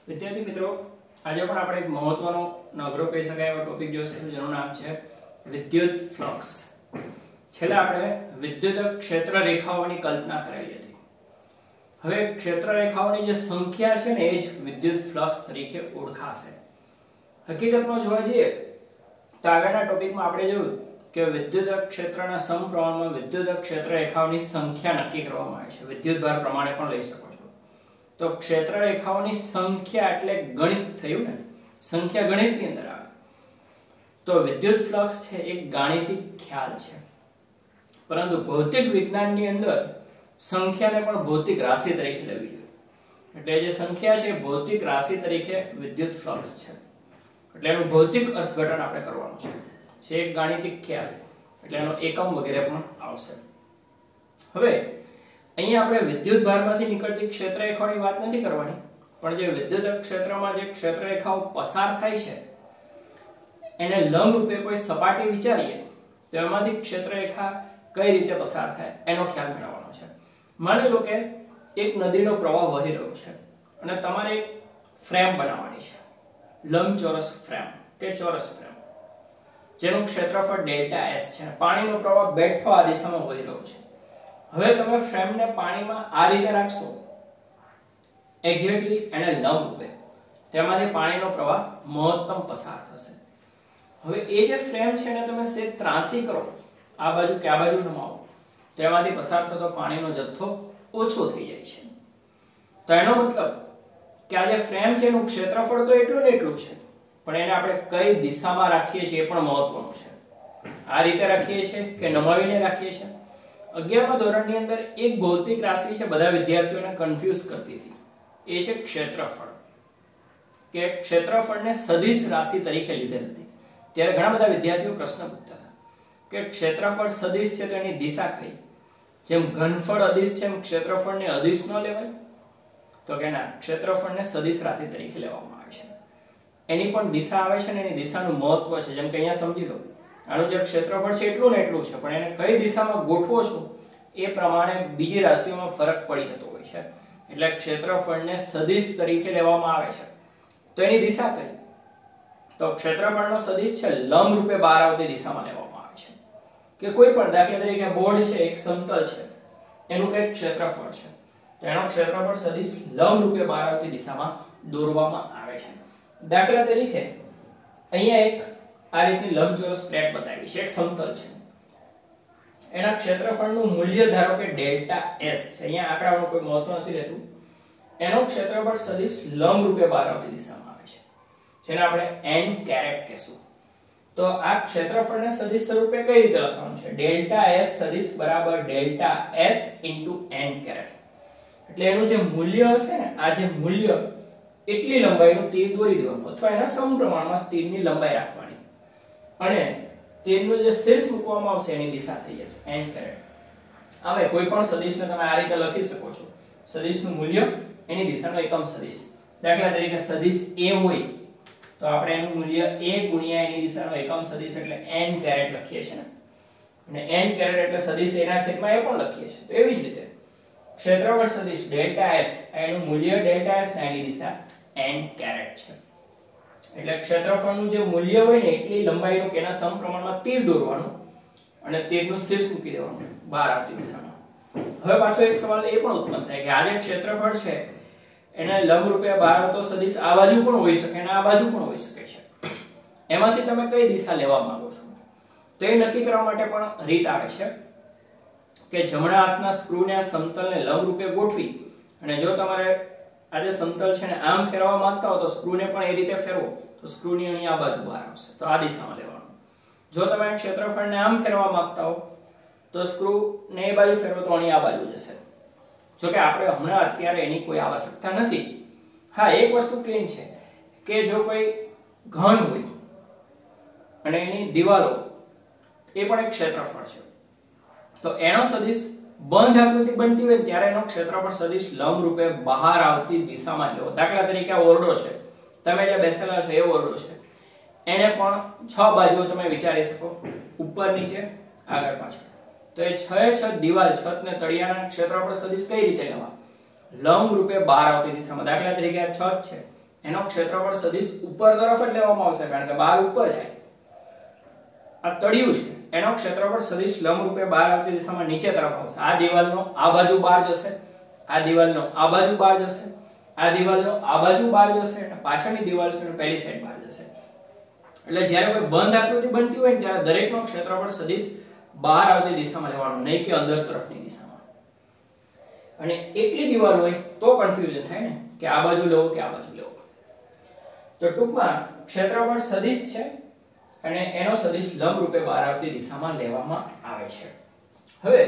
વિદ્યાર્થી મિત્રો, આજે પણ આપણે એક મહત્વનો નગરો કહી શકાય એવો ટોપિક જોઈશું જેનું નામ છે વિદ્યુત ફ્લક્સ. છેલ્લે આપણે વિદ્યુત ક્ષેત્ર રેખાઓની કલ્પના કરેલી હતી. હવે ક્ષેત્ર રેખાઓની જે સંખ્યા છે ને એ જ વિદ્યુત ફ્લક્સ તરીકે ઓળખાશે. હકીકતમાં જોવા જઈએ તો આગળના ટોપિકમાં આપણે જોયું કે વિદ્યુત ક્ષેત્રના સમપ્રમાણમાં વિદ્યુત ક્ષેત્ર રેખાઓની સંખ્યા નક્કી કરવામાં આવે છે. વિદ્યુતભાર પ્રમાણે પણ લઈ શકો છો. તો ક્ષેત્ર રેખાઓની સંખ્યા એટલે ગણિત થયું ને, સંખ્યા ગણિતની અંદર આવે. તો વિદ્યુત ફ્લક્સ છે એક ગાણિતિક ખ્યાલ છે, પરંતુ ભૌતિક વિજ્ઞાનની અંદર સંખ્યાને પણ ભૌતિક રાશિ તરીકે લેવી જોઈએ. એટલે જે સંખ્યા છે ભૌતિક રાશિ તરીકે વિદ્યુત ફ્લક્સ છે, એટલે એનું ભૌતિક અર્થઘટન આપણે કરવાનું છે એક ગાણિતિક ખ્યાલ, એટલે એનો એકમ વગેરે પણ આવશે. હવે અહીંયા આપણે વિદ્યુત ભારમાંથી નીકળતી ક્ષેત્ર રેખાઓની વાત નથી કરવાની, પણ જે વિદ્યુત ક્ષેત્રમાં જે ક્ષેત્ર રેખાઓ પસાર થાય છે એને લંબ રૂપે કોઈ સપાટી વિચારીએ તો એમાંથી ક્ષેત્ર રેખા કઈ રીતે પસાર થાય એનો ખ્યાલ મેળવવાનો છે. માની લો કે એક નદીનો પ્રવાહ વહી રહ્યો છે અને તમારે એક ફ્રેમ બનાવવાની છે, લંબચોરસ ફ્રેમ કે ચોરસ ફ્રેમ, જેનું ક્ષેત્રફળ ડેલ્ટા એસ છે. પાણીનો પ્રવાહ બેઠો આ દિશામાં વહી રહ્યો છે. હવે તમે ફ્રેમને પાણીમાં આ રીતે રાખશો, એક્ઝેક્ટલી એને લંબ રૂપે, તેમાંથી પાણીનો પ્રવાહ મહત્તમ પસાર થશે. હવે એ જે ફ્રેમ છે એને તમે સેજ ત્રાંસી કરો, આ બાજુ કે આ બાજુ નમાવો, તેમાંથી પસાર થતો પાણીનો જથ્થો ઓછો થઈ જાય છે. તો એનો મતલબ કે આ જે ફ્રેમ છે એનું ક્ષેત્રફળ તો એટલું ને એટલું છે, પણ એને આપણે કઈ દિશામાં રાખીએ છીએ એ પણ મહત્વનું છે. આ રીતે રાખીએ છીએ કે નમાવીને રાખીએ છીએ. 11મા ધોરણની અંદર એક ભૌતિક રાશિ છે, બધા વિદ્યાર્થીઓને કન્ફ્યુઝ કરતી હતી, એ છે ક્ષેત્રફળ. કે ક્ષેત્રફળને સદિશ રાશિ તરીકે લીધેલ હતી. ત્યારે ઘણા બધા વિદ્યાર્થીઓ પ્રશ્ન પૂછતા હતા કે ક્ષેત્રફળ સદિશ છે તો એની દિશા કઈ? જેમ ઘનફળ અદિશ છે એમ ક્ષેત્રફળને અદિશ ન લેવાય? તો કે ના, ક્ષેત્રફળને સદિશ રાશિ તરીકે લેવામાં આવે છે. એની પણ દિશા આવે છે ને એની દિશાનું મહત્વ છે. જેમ કે અહીંયા સમજી લો, આનું જે ક્ષેત્રફળ છે એટલું ને એટલું છે, પણ એને કઈ દિશામાં ગોઠવો છો એ પ્રમાણે બીજી રાશિઓમાં ફરક પડી જતો હોય છે. એટલે ક્ષેત્રફળને સદિશ તરીકે લેવામાં આવે છે. તો એની દિશા કઈ? તો ક્ષેત્રફળનો સદિશ છે લંબ રૂપે બહાર આવતી દિશામાં લેવામાં આવે છે. કે કોઈ પણ દાખલા તરીકે બોર્ડ છે, એક સમતલ છે, એનું કઈક ક્ષેત્રફળ છે, તો એનો ક્ષેત્રફળ સદિશ લંબ રૂપે બહાર આવતી દિશામાં દોરવામાં આવે છે. દાખલા તરીકે અહીંયા એક આ રીતની લંબચોરસ પ્લેટ બતાવી છે, એક સમતલ છે, એના ક્ષેત્રફળનું મૂલ્ય ધારો કે ડેલ્ટા એસ છે. અહીંયા આંકડાઓનું કોઈ મહત્વ નથી રહેતું. એનો ક્ષેત્રફળ સદિશ લંબ રૂપે બહાર આવતી દિશામાં આવે છે, જેને આપણે n કેરેટ કહેશું. તો આ ક્ષેત્રફળને સદિશ સ્વરૂપે કઈ રીતે લખવાનું છે? ડેલ્ટા એસ સદિશ બરાબર delta S into n caret. એટલે એનું જે મૂલ્ય હશે ને, આ જે મૂલ્ય એટલી લંબાઈનું તીર દોરી દેવાનું, અથવા એના સમપ્રમાણમાં તીરની લંબાઈ રાખવાની, અને તીરનું જે શીર્ષ મૂકવામાં આવશે એની દિશા થઈ જશે n કેરેટ. હવે કોઈ પણ સદિશને તમે આ રીતે લખી શકો છો, સદિશનું મૂલ્ય એની દિશાનો એકમ સદિશ. દાખલા તરીકે સદિશ a હોય તો આપણે એનું મૂલ્ય a ગુણ્યા એની દિશાનો એકમ સદિશ એટલે n કેરેટ લખીએ છીએ ને, અને n કેરેટ એટલે સદિશ a ના છેદમાં a પણ લખીએ છીએ. તો એવી જ રીતે ક્ષેત્રફળ સદિશ ડેલ્ટા s, એનું મૂલ્ય ડેલ્ટા s ને એની દિશા n કેરેટ છે. એટલે ક્ષેત્રફળનું જે મૂલ્ય હોય ને એટલી લંબાઈનું કે એના સમપ્રમાણમાં તીર દોરવાનું અને તીરનું શીર્ષ મૂકી દેવાનું બહાર આવતી દિશામાં. હવે પાછો એક સવાલ એ પણ ઉત્પન્ન થાય કે આ જે ક્ષેત્રફળ છે એને લંબ રૂપે બહાર આવતો સદિશ આ બાજુ પણ હોઈ શકે અને આ બાજુ પણ હોઈ શકે છે. એમાંથી તમે કઈ દિશા લેવા માંગો છો? તો એ નક્કી કરવા માટે પણ રીત આવે છે કે જમણા હાથના સ્ક્રૂને આ સમતલને લંબ રૂપે ગોઠવી, અને જો તમારે આ જે સમતલ છે ને આમ ફેરવવા માંગતા હો તો સ્ક્રૂને પણ એ રીતે ફેરવો, તો સ્ક્રૂની અહીં આ બાજુ બહાર આવશે, તો આ દિશામાં લેવાનું. જો તમે ક્ષેત્રફળને આમ ફેરવવા માંગતા હો તો સ્ક્રૂને એ બાજુ ફેરવો તો અહીં આ બાજુ જશે. જો કે આપણે હમણાં અત્યારે એની કોઈ આવશ્યકતા નથી. હા, એક વસ્તુ ક્લીન છે કે જો કોઈ ઘન હોય અને એની દિવાલો એ પણ એક ક્ષેત્રફળ છે, તો એનો સદિશ બંધ આકૃતિ બનતી હોય ત્યારે એનો ક્ષેત્રફળ સદિશ લંબ રૂપે બહાર આવતી દિશામાં લેવો. દાખલા તરીકે આ ઓરડો છે, તમે જે બેસેલા છો એ ઓરડો છે, એને પણ 6 બાજુઓ તમે વિચારી શકો, ઉપર નીચે આગળ પાછળ. તો એ 6 દિવાલ, છત ને તળિયાના ક્ષેત્રફળ સદિશ કઈ રીતે લેવા? લંબ રૂપે બહાર આવતી દિશામાં. દાખલા તરીકે આ છત છે, એનો ક્ષેત્રફળ સદિશ ઉપર તરફ જ લેવામાં આવશે કારણ કે 12 ઉપર જાય. આ તળિયું છે એનો ક્ષેત્રફળ સદિશ લંબરૂપે બહાર આવતી દિશામાં નીચે તરફ આવશે. આ દિવાલનો આ બાજુ બહાર જશે, આ દિવાલનો આ બાજુ બહાર જશે, આ દિવાલનો આ બાજુ બહાર જશે અને પાછળની દિવાલ છે અને પહેલી સાઈડ બહાર જશે. એટલે જ્યારે કોઈ બંધ આકૃતિ બનતી હોય ત્યારે દરેકનો ક્ષેત્રફળ સદિશ બહાર આવતી દિશામાં લેવાનું, નહીં કે અંદર તરફની દિશામાં. અને એકલી દિવાલ હોય તો કન્ફ્યુઝન થાય ને કે આ બાજુ લેવો કે આ બાજુ લેવો. તો ટૂંકમાં ક્ષેત્રફળ સદિશ છે અને એનો સદિશ લંબરૂપે બહાર આવતી દિશામાં લેવામાં આવે છે. હવે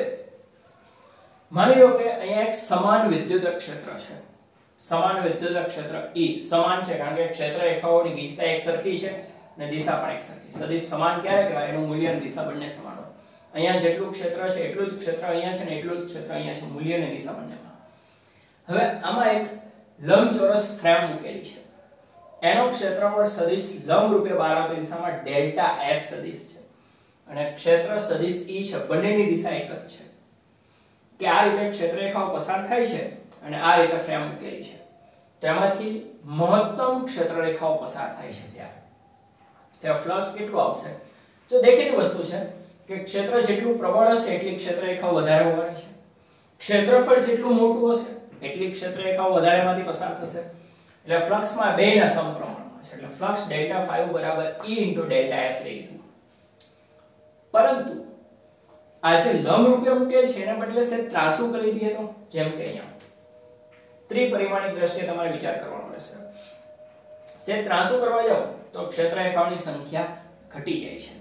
માની લો કે અહીંયા એક સમાન વિદ્યુત ક્ષેત્ર છે. સમાન વિદ્યુત ક્ષેત્ર E સમાન છે કારણ કે ક્ષેત્ર રેખાઓની ગીચતા એકસરખી છે અને દિશા પણ એકસરખી. સદિશ સમાન ક્યારે કહેવાય? એનું મૂલ્ય અને દિશા બંને સમાન હોય. અહીંયા જેટલું ક્ષેત્ર છે એટલું જ ક્ષેત્ર અહીંયા છે અને એટલું જ ક્ષેત્ર અહીંયા છે, મૂલ્ય અને દિશા બંનેમાં. હવે આમાં એક લંબચોરસ ફ્રેમ મૂકેલી છે. એનો ક્ષેત્રફળ સદિશ લંબરૂપે બહાર આવતી દિશામાં ડેલ્ટા S સદિશ છે અને ક્ષેત્ર સદિશ E છે. બંનેની દિશા એક જ છે કે આ રીતે ક્ષેત્રરેખાઓ પસાર થાય છે અને આ રીતે ફ્રેમ મૂકેલી છે. તેમાંથી મહત્તમ ક્ષેત્રરેખાઓ પસાર થાય છે ત્યાં ફ્લક્સ કેટલું આવશે? જો દેખેલી વસ્તુ છે કે ક્ષેત્ર જેટલું પ્રબળ હશે એટલી ક્ષેત્રરેખાઓ વધારે હોવાની છે. ક્ષેત્રફળ જેટલું મોટું હશે એટલી ક્ષેત્રરેખાઓ વધારેમાંથી પસાર થશે. એટલે ફ્લક્સમાં બેના સમપ્રમાણમાં છે. એટલે ફ્લક્સ ડેલ્ટા φ બરાબર E * ડેલ્ટા S લઈ લીધું. પરંતુ આ જે લંબરૂપે મૂકેલ છે એના બદલે સે ત્રાસુ કરી દઈએ તો, જેમ કે અહીંયા ત્રિપરિમાણિક દ્રષ્ટિએ તમારે વિચાર કરવાનો રહેશે. સે ત્રાસુ કરવા જાવ તો ક્ષેત્રરેખાઓની સંખ્યા ઘટી જાય છે.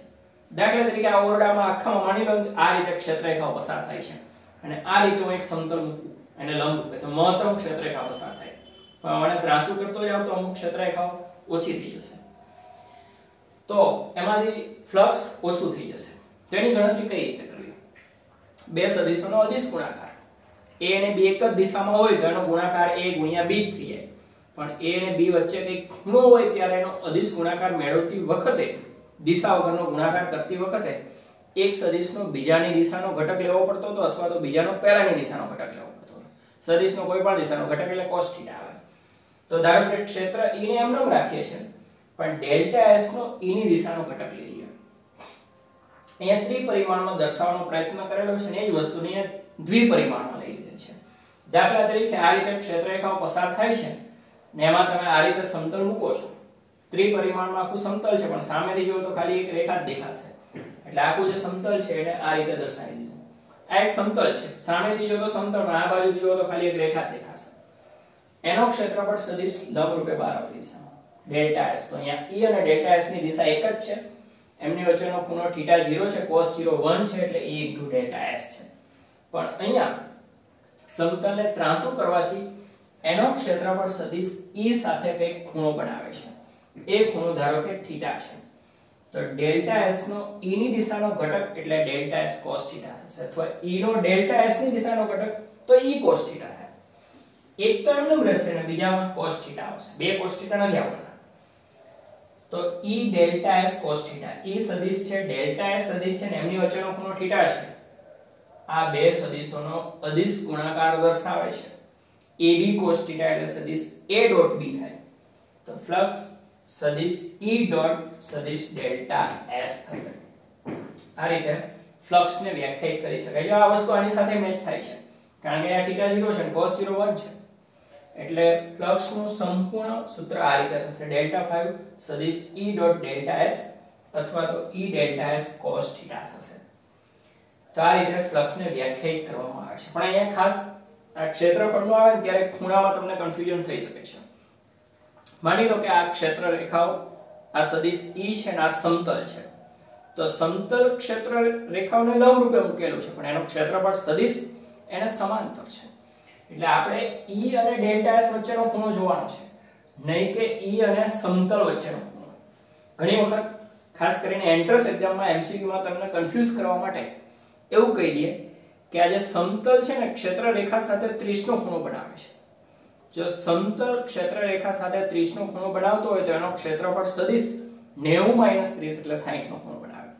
દાખલા તરીકે આ ઓરડામાં આખામાં માની લો આ રીતે ક્ષેત્રરેખાઓ પસાર થાય છે અને આ રીતે હું એક સમતલ મૂકું અને લંબરૂપે તો મહત્તમ ક્ષેત્રરેખા પસાર થાય. પણ મને ત્રાસુ કરતો જાવ તો અમુક ક્ષેત્રરેખાઓ ઓછી થઈ જશે, તો એમાંથી ફ્લક્સ ઓછું થઈ જશે. તેની ગણતરી કઈ રીતે કરવી? બે સદિશોનો અદિશ ગુણાકાર. A અને B એક જ દિશામાં હોય તો એનો ગુણાકાર A * B થઈ જાય. પણ A અને B વચ્ચે કંઈક ખૂણો હોય ત્યારે એનો અદિશ ગુણાકાર મેળવતી વખતે, દિશા વગરનો ગુણાકાર કરતી વખતે એક સદિશનો બીજાની દિશાનો ઘટક લેવો પડતો હતો અથવા તો બીજાનો પહેલાની દિશાનો ઘટક લેવો પડતો હતો. સદિશનો કોઈ પણ દિશાનો ઘટક એટલે cos θ આવે. તો ધારો કે ક્ષેત્ર E ને એમ નામ રાખીએ છે પણ ડેલ્ટા S નો E ની દિશાનો ઘટક લઈ લઈએ. અહીંયા ત્રિપરિમાણમાં દર્શાવવાનો પ્રયત્ન કરેલો છે ને એ જ વસ્તુને દ્વિપરિમાણમાં લઈ લીધી છે. દાખલા તરીકે આ રીતે ક્ષેત્રરેખાઓ પસાર થાય છે ને એમાં તમે આ રીતે સમતલ મૂકો છો. ત્રિપરિમાણમાં આખું સમતલ છે પણ સામેથી જોવો તો ખાલી એક રેખા જ દેખાશે. એટલે આખું જે સમતલ છે એને આ રીતે દર્શાવી દીધું. આ એક સમતલ છે, સામેથી જોવો તો સમતલ પણ આ બાજુથી જોવો તો ખાલી એક રેખા જ દેખાશે. એનો ક્ષેત્રફળ સદિશ લંબરૂપે બહાર આવતી દિશામાં ડેલ્ટા S. તો અહીંયા E અને ડેલ્ટા S ની દિશા એક જ છે. એમની વચ્ચેનો ખૂણો θ 0 છે, cos 0 1 છે એટલે E * ડેલ્ટા S છે. પણ અહીંયા સમતલને ત્રાંસુ કરવાથી એનો ક્ષેત્રફળ સદિશ E સાથે કંઈક ખૂણો બનાવે છે. એ ખૂણો ધારો કે θ છે. તો ડેલ્ટા S નો E ની દિશાનો ઘટક એટલે ડેલ્ટા S cos θ થશે અથવા E નો ડેલ્ટા S ની દિશાનો ઘટક તો E cos θ થાય. એક તો એમનું રહેશે અને બીજામાં cos θ આવશે. બે cos θ નથી આવવાના. તો E delta S cos θ. E સદિશ છે, ડેલ્ટા S સદિશ છે ને એમની વચ્ચેનો ખૂણો θ છે. આ બે સદિશોનો અદિશ ગુણાકાર દર્શાવે છે. AB cos θ એટલે સદિશ A.B થાય. તો ફ્લક્સ સદિશ E ડોટ સદિશ ડેલ્ટા S થશે. આ રીતે ફ્લક્સ ને વ્યાખ્યાયિત કરી શકાય. જો આ વસ્તુ આની સાથે મેચ થાય છે કારણ કે આ θ 0 છે cos 0 1 છે. એટલે ફ્લક્સ નું સંપૂર્ણ સૂત્ર આ રીતે થશે ડેલ્ટા φ સદિશ E ડોટ ડેલ્ટા S અથવા તો E ડેલ્ટા S cos θ થશે. તો આ રીતે ફ્લક્સ ને વ્યાખ્યાયિત કરવામાં આવે છે. પણ અહીંયા ખાસ આ ક્ષેત્રફળનું આવે ને ત્યારે ખૂણામાં તમને કન્ફ્યુઝન થઈ શકે છે. માની લો કે આ ક્ષેત્ર રેખાઓ આ સદિશ E છે અને આ સમતલ છે. તો સમતલ ક્ષેત્ર રેખાઓને લંબરૂપે મૂકેલું છે પણ એનો ક્ષેત્રફળ સદિશ એને સમાંતર છે. એટલે આપણે E અને ડેલ્ટા S વચ્ચેનો ખૂણો જોવાનો છે, નહીં કે E અને સમતલ વચ્ચેનો ખૂણો. ઘણી વખત ખાસ કરીને એન્ટ્રન્સ એક્ઝામમાં MCQ માં તમને કન્ફ્યુઝ કરવા માટે એવું કહી દઈએ કે આ જે સમતલ છે ને ક્ષેત્ર રેખા સાથે 30 નો ખૂણો બનાવે છે. જો સમતલ ક્ષેત્ર રેખા સાથે 30 નો ખૂણો બનાવતો હોય તો એનો ક્ષેત્રફળ સદિશ 90 - 30 એટલે 60 નો ખૂણો બનાવે.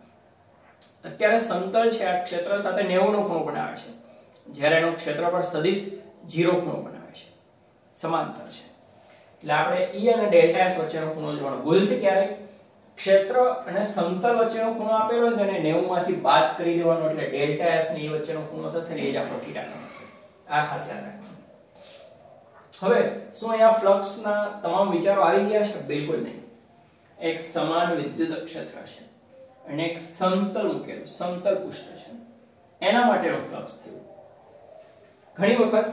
અત્યારે સમતલ છે આ ક્ષેત્ર સાથે 90 નો ખૂણો બનાવે છે, જ્યારે એનો ક્ષેત્રફળ સદિશ 0 ખૂણો બનાવે છે, સમાંતર છે. એટલે આપણે E અને ડેલ્ટા S વચ્ચેનો ખૂણો જોવાનો. ભૂલથી ક્યારેક ક્ષેત્ર અને સમતલ વચ્ચેનો ખૂણો આપેલો હોય તેને 90 માંથી બાદ કરી દેવાનો એટલે ડેલ્ટા S ને E વચ્ચેનો ખૂણો થશે ને એ જ આપણો θ થશે. આ ખાસ યાદ રાખવાનું. હવે શું અહીંયા ફ્લક્સના તમામ વિચારો આવી ગયા છે? બિલકુલ નહીં. એક સમાન વિદ્યુત ક્ષેત્ર છે અને એક સમતલ મૂકેલું સમતલ પૃષ્ઠ છે, એના માટેનું ફ્લક્સ થયું. ઘણી વખત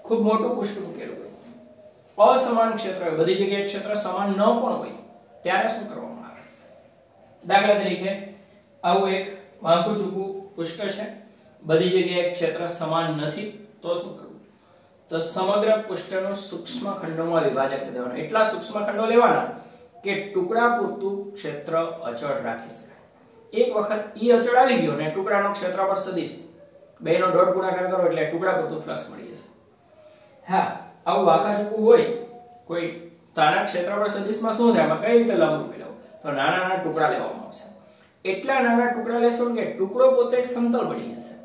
ખૂબ મોટું પૃષ્ઠ મૂકેલું હોય, અસમાન ક્ષેત્ર હોય, બધી જગ્યાએ ક્ષેત્ર સમાન ન પણ હોય, ત્યારે શું કરવામાં આવે? દાખલા તરીકે આવું એક વાંકું ચૂકું પૃષ્ઠ છે, બધી જગ્યાએ ક્ષેત્ર સમાન નથી, તો શું કરવું? તો સમગ્ર પૃષ્ઠનું સૂક્ષ્મ ખંડોમાં વિભાજન કરી દેવાનું. એટલા સૂક્ષ્મ ખંડો લેવાના કે ટુકડા પૂરતું ક્ષેત્ર અચળ રાખી શકાય. એક વખત E અચળ આવી ગયો ને ટુકડાનો ક્ષેત્રફળ સદિશ બેનો ડોટ ગુણાકાર કરો એટલે ટુકડા પૂરતું ફ્લક્સ મળી જશે. હા, આવું વાંકાચૂકું હોય કોઈ તાના ક્ષેત્રફળ સદિશમાં શું થાય? આમાં કઈ રીતે લંબરૂપે લેવું? તો નાના નાના ટુકડા લેવામાં આવશે. એટલા નાના ટુકડા લેશો કે ટુકડો પોતે એક સમતલ બની જશે,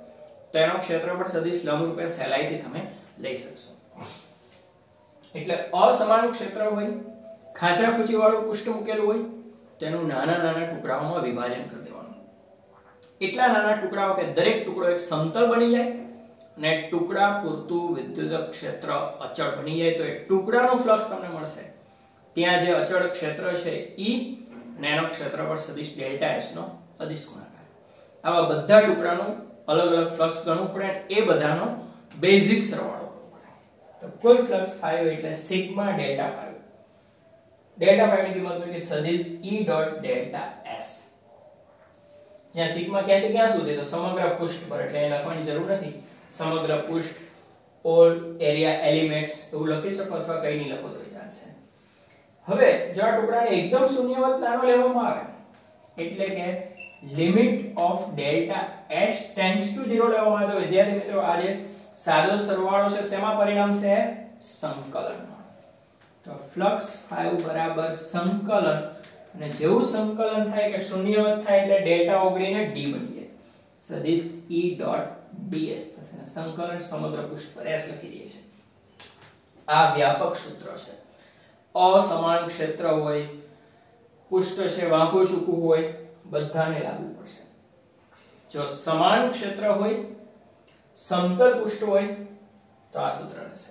તો એનો ક્ષેત્રફળ સદિશ લંબરૂપે સહેલાઈથી તમે લઈ શકશો. એટલે અસમાન ક્ષેત્ર હોય, ખાંચા ખૂંચી વાળું પૃષ્ઠ મૂકેલું હોય, તેનું નાના નાના ટુકડાઓમાં વિભાજન કરી દેવાનું. એટલા નાના ટુકડાઓ કે દરેક ટુકડો એક સમતલ બની જાય અને ટુકડા પૂરતું વિદ્યુત ક્ષેત્ર અચળ બની જાય, તો એ ટુકડાનું ફ્લક્સ તમને મળશે. ત્યાં જે અચળ ક્ષેત્ર છે E અને એનો ક્ષેત્રફળ સદિશ ડેલ્ટા S નો અદિશ ગુણાકાર. આવા બધા ટુકડાનું અલગ અલગ ફ્લક્સ ગણવું પડે, એ બધાનો બેઝિક સરવાળો કરવો પડે. તો કુલ ફ્લક્સ 5 એટલે સિગ્મા ડેલ્ટા 5. ડેલ્ટા 5 ની કિંમત મૂકી સદિશ E ડોટ ડેલ્ટા S. જ્યાં સિગ્મા ક્યાંથી ક્યાં સુધી? તો સમગ્ર પૃષ્ઠ પર, એટલે એ લખવાની જરૂર નથી. સમગ્ર પૃષ્ઠ, ઓલ એરિયા એલિમેન્ટ્સ એવું લખી શકો અથવા કઈ નહીં લખો તો ચાલશે. હવે જો આ ટુકડાને એકદમ શૂન્યવત નાનો લેવામાં આવે એટલે કે limit of delta S tends to 0 લેવામાં આવે તો વિદ્યાર્થી મિત્રો આ જે સાદો સરવાળો છે શેમાં પરિણમશે? સંકલનમાં. તો ફ્લક્સ 5 બરાબર સંકલન, અને જેવું સંકલન થાય કે શૂન્યવત થાય એટલે ડેલ્ટા ઓગળીને d બની જાય, સદિશ E ડોટ ds થશે. સંકલન સમગ્ર પૃષ્ઠ પર s લખી દઈએ છે. આ વ્યાપક સૂત્ર છે. અસમાન ક્ષેત્ર હોય, પૃષ્ઠ છે વાંકું ચૂકું હોય, બધાને લાગુ પડશે. જો સમાન ક્ષેત્ર હોય, સમતલ પૃષ્ઠ હોય તો આ સૂત્ર રહેશે.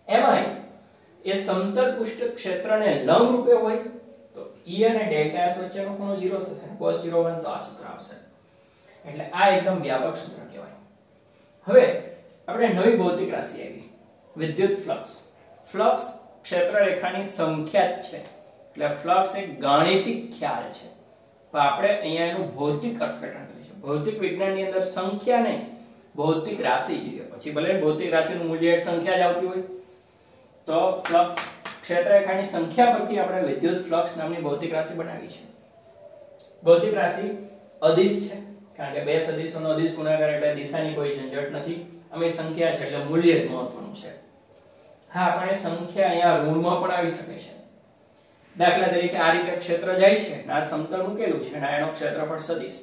એમાંય એ સમતલ પૃષ્ઠ ક્ષેત્રને લંબ રૂપે હોય તો E અને ડેલ્ટા S વચ્ચેનો ખૂણો 0 થશે. cos 0 તો આ સૂત્ર આવશે. એટલે આ એકદમ વ્યાપક સૂત્ર કહેવાય. હવે આપણે નવી ભૌતિક રાશિ આવી, વિદ્યુત ફ્લક્સ. ફ્લક્સ ક્ષેત્ર રેખાની સંખ્યા જ છે, એટલે ફ્લક્સ એક ગાણિતિક ખ્યાલ છે, પણ આપણે અહીંયા એનું ભૌતિક અર્થઘટન કરીશું. ભૌતિક વિજ્ઞાનની અંદર સંખ્યા નહીં, ભૌતિક રાશિ જોઈએ. પછી ભલે ભૌતિક રાશિનું મૂલ્ય એક સંખ્યા જ આવતી હોય, તો ફ્લક્સ ક્ષેત્ર રેખાની સંખ્યા પરથી આપણે વિદ્યુત ફ્લક્સ નામની ભૌતિક રાશિ બનાવી છે. ભૌતિક રાશિ અદિશ છે, કારણ કે બે સદિશોનો અદિશ ગુણાકાર એટલે દિશાની કોઈ ઝંઝટ નથી. અમે સંખ્યા છે એટલે મૂલ્ય જ મહત્વનું છે. હા, પણ એ સંખ્યા અહીંયા ઋણમાં પણ આવી શકે છે. દાખલા તરીકે આ રીતે ક્ષેત્ર જાય છે, આ સમતલ મૂકેલું છે અને એનો ક્ષેત્રફળ સદિશ,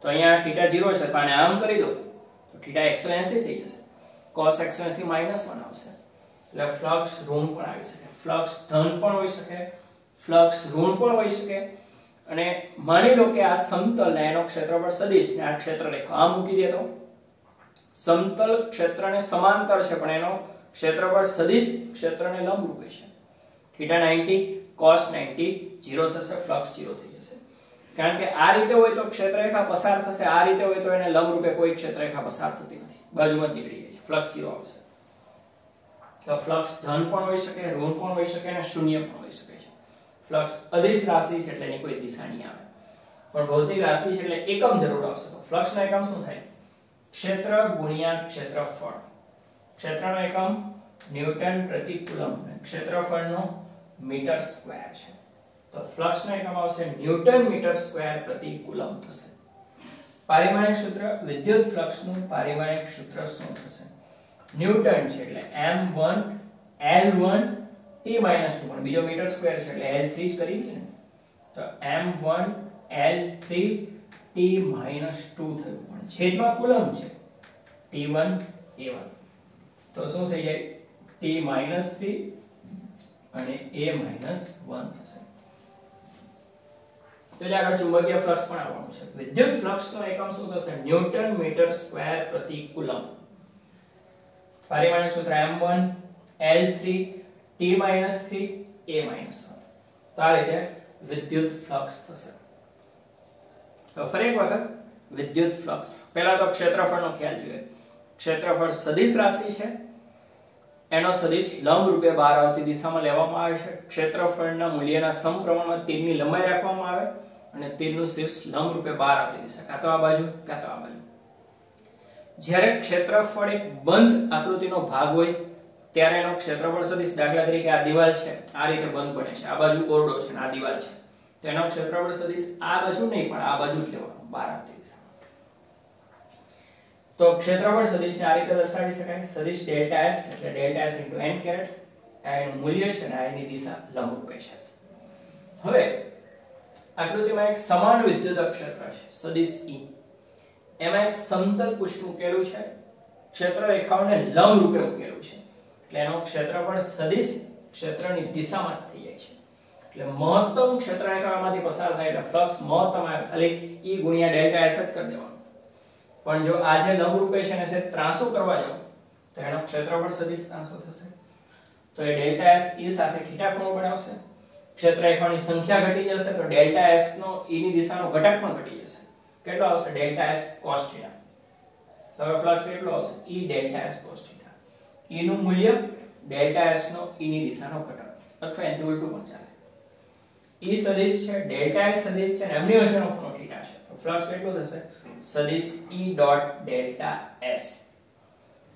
તો અહીંયા θ 0 છે, પણ આમ કરી દો તો θ 180 થઈ જશે. cos 180 -1 આવશે. એટલે ફ્લક્સ ઋણ પણ આવી શકે, ફ્લક્સ ધન પણ હોઈ શકે, ફ્લક્સ ઋણ પણ હોઈ શકે. અને માની લો કે આ સમતલ ને એનો ક્ષેત્રફળ સદિશ ને આ ક્ષેત્ર રેખા આમ મૂકી દે તો સમતલ ક્ષેત્રને સમાંતર છે પણ એનો ક્ષેત્રફળ સદિશ ક્ષેત્રને લંબ રૂપે છે. θ 90 cos 90 0 થશે, ફ્લક્સ 0 થઈ જશે. કારણ કે આ રીતે હોય તો ક્ષેત્રરેખા પસાર થશે, આ રીતે હોય તો એને લંબ રૂપે કોઈ ક્ષેત્રરેખા પસાર થતી નથી, બાજુમાં જ નીકળી જાય છે, ફ્લક્સ 0 આવશે. તો ફ્લક્સ ધન પણ હોઈ શકે, ઋણ પણ હોઈ શકે અને શૂન્ય પણ હોઈ શકે છે. ફ્લક્સ અદિશ રાશિ છે એટલે એની કોઈ દિશા નહીં આવે, પણ ભૌતિક રાશિ છે એટલે એકમ જરૂર આવશે. તો ફ્લક્સનો એકમ શું થાય? ક્ષેત્ર ગુણ્યા ક્ષેત્રફળ. ક્ષેત્રનો એકમ ન્યૂટન પ્રતિ કુલમ્બ, ક્ષેત્રફળનો મીટર સ્ક્વેર છે. તો ફ્લક્સનો એકમ આવશે ન્યૂટન મીટર સ્ક્વેર પ્રતિ કુલમ્બ થશે. પારિમાણિક સૂત્ર, વિદ્યુત ફ્લક્સનું પારિમાણિક સૂત્ર શું થશે? ન્યૂટન છે એટલે m1 l1 t - 2, પણ બીજો મીટર સ્ક્વેર છે એટલે l3 જ કરી છે ને, તો m1 l3 t - 2 થયું, પણ છેદમાં કુલમ્બ છે t1 a1, તો શું થઈ જાય? t - 3 અને a-1 થશે. તો જે આગળ ચુંબકીય ફ્લક્સ પણ આવવાનું છે. વિદ્યુત ફ્લક્સનો એકમ શું થશે? ન્યૂટન મીટર સ્ક્વેર પ્રતિ કુલમ. પારિમાણિક સૂત્ર m1 L3 T-3 a-1. તો આ રીતે વિદ્યુત ફ્લક્સ થશે. તો ફરી એક વખત વિદ્યુત ફ્લક્સ. પહેલા તો ક્ષેત્રફળનો ખ્યાલ જોઈએ. ક્ષેત્રફળ સદિશ રાશિ છે. એનો સદિશ લંબ રૂપે બહાર આવતી દિશામાં લેવામાં આવે છે. ક્ષેત્રફળના મૂલ્યના સમપ્રમાણમાં તીરની લંબાઈ રાખવામાં આવે અને તીરનું શીર્ષ લંબ રૂપે બહાર આવતી દિશા, કાં તો આ બાજુ કાં તો આ બાજુ. જ્યારે ક્ષેત્રફળ એક બંધ આકૃતિનો ભાગ હોય ત્યારે એનો ક્ષેત્રફળ સદિશ, દાખલા તરીકે આ દિવાલ છે, આ રીતે બંધ બને છે, આ બાજુ ઓરડો છે અને આ દિવાલ છે, તો એનો ક્ષેત્રફળ સદિશ આ બાજુ નહીં પણ આ બાજુ જ લેવાનો, બહાર આવતી દિશા. તો ક્ષેત્રફળ સદિશને આ રીતે દર્શાવી શકાય. સદિશ ડેલ્ટા s એટલે ડેલ્ટા s * n કેરેટ. આ એનું મૂલ્ય છે અને આ એની દિશા લંબરૂપે છે. હવે આકૃતિમાં એક સમાન વિદ્યુત ક્ષેત્ર છે સદિશ E. એમાં એક સમતલ પૃષ્ઠ મૂકેલું છે, ક્ષેત્ર રેખાઓને લંબ રૂપે મૂકેલું છે, એટલે એનો ક્ષેત્રફળ સદિશ ક્ષેત્રની દિશામાં થઈ જાય છે. એટલે મહત્તમ ક્ષેત્ર રેખામાંથી પસાર થાય એટલે ફ્લક્સ મહત્તમ આવે, ખાલી E * ડેલ્ટા s જ કરી દેવાનું. પણ જો આ જે લંબ રૂપે છે ને ત્રાંસો કરવા જાવ તો એનો ક્ષેત્રફળ સદિશ ત્રાંસો થશે. તો એ ડેલ્ટા s E સાથે θ ખૂણો બનાવશે. ક્ષેત્રરેખાની સંખ્યા ઘટી જશે તો ડેલ્ટા s નો E ની દિશાનો ઘટક પણ ઘટી જશે. કેટલો આવશે? Delta s cos θ. તો હવે ફ્લક્સ કેટલો આવશે? E delta s cos θ. E નું મૂલ્ય ડેલ્ટા s નો E ની દિશાનો ઘટક, અથવા એનાથી ઉલટું પણ ચાલે. E સદિશ છે, ડેલ્ટા s સદિશ છે અને એમની વચ્ચેનો ખૂણો θ છે. તો ફ્લક્સ કેટલું થશે? સદિશ E ડોટ ડેલ્ટા s.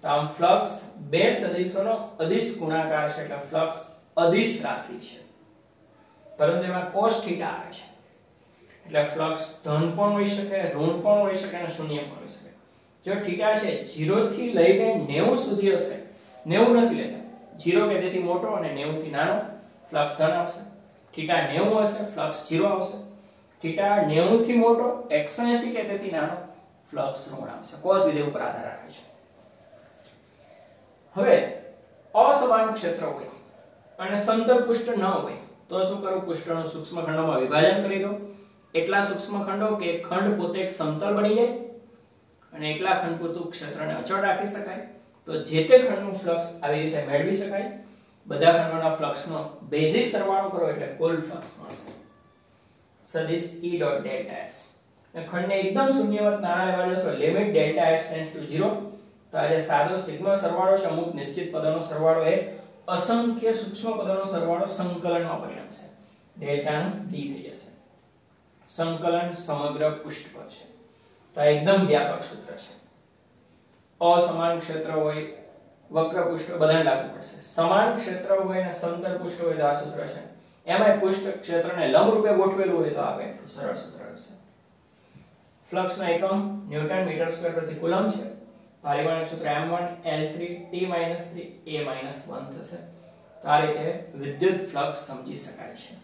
તો આમ ફ્લક્સ બે સદિશોનો અદિશ ગુણાકાર છે એટલે ફ્લક્સ અદિશ રાશિ છે, પરંતુ એમાં cos θ આવે છે. એટલે ફ્લક્સ ધન પણ હોઈ શકે, ઋણ પણ હોઈ શકે અને શૂન્ય પણ હોઈ શકે. જો θ છે 0 થી લઈને 90 સુધી હશે, 90 નથી લેતા, 0 કે તેથી મોટો અને 90 થી નાનો, ફ્લક્સ ધન આવશે. θ 90 હશે, ફ્લક્સ 0 આવશે. θ 90 થી મોટો, 180 કે તેથી નાનો, ફ્લક્સ ઋણ આવશે. cos વિધેય ઉપર આધાર રાખે છે. હવે અસમાન ક્ષેત્ર હોય અને સમતલ પૃષ્ઠ ન હોય તો શું કરવું? પૃષ્ઠનું સૂક્ષ્મ ખંડોમાં વિભાજન કરી દો. એટલા સૂક્ષ્મ ખંડો કે ખંડ પોતે એક સમતલ બની જાય અને એટલા ખંડ પૂરતું ક્ષેત્રને અચળ રાખી શકાય. તો જે તે ખંડનું ફ્લક્સ આવી રીતે મેળવી શકાય. બધા ખંડોના ફ્લક્સનો બેઝિક સરવાળો કરો એટલે કુલ ફ્લક્સ મળશે. સદિશ E ડોટ ડેલ્ટા s. અને ખંડને એકદમ શૂન્યવત નાના લેવા જશો, limit delta s tends to 0, તો આ જે સાદો સિગ્મા સરવાળો છે, અમુક નિશ્ચિત પદોનો સરવાળો એ અસંખ્ય સૂક્ષ્મ પદોનો સરવાળો સંકલનમાં પરિણમશે. ડેલ્ટાનું d થઈ જશે. સંકલન સમગ્ર પૃષ્ઠ પર છે. તો આ એકદમ વ્યાપક સૂત્ર છે. અસમાન ક્ષેત્ર હોય, વક્ર પૃષ્ઠ બધાને લાગુ પડશે. સમાન ક્ષેત્ર હોય અને સમતલ પૃષ્ઠ હોય તો આ સૂત્ર છે. એમાં પૃષ્ઠ ક્ષેત્રને લંબ રૂપે ગોઠવેલું હોય તો આવે સરળ સૂત્ર હશે. ફ્લક્સનો એકમ ન્યૂટન મીટર સ્ક્વેર પ્રતિ કુલમ છે. પારિમાણિક સૂત્ર m1 L3 T-3 a-1 થશે. તો આ રીતે વિદ્યુત ફ્લક્સ સમજી શકાય છે.